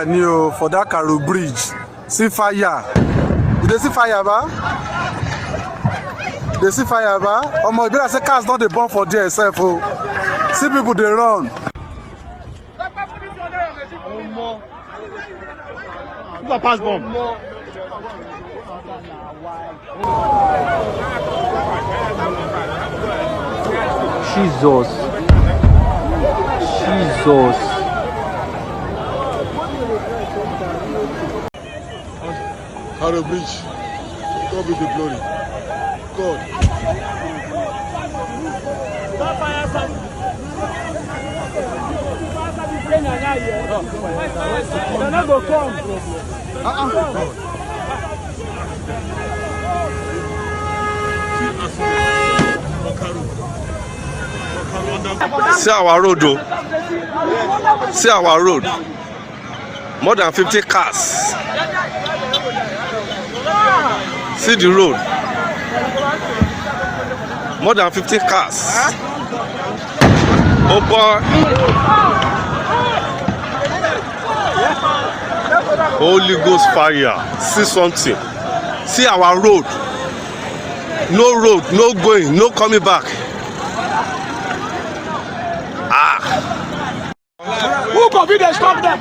New for that Karu bridge. See fire. Did they see fire, ba? They see fire, ba? Omo, be like say cars not dey burn for there itself. Oh, see people they run. Who pass bomb? Jesus. Karu bridge. God be the glory. God. See our road, though. See our road. More than 50 cars. See the road. More than 50 cars. Oh boy. Holy Ghost fire. See something. See our road. No road, no going, no coming back. Who could be the stop there?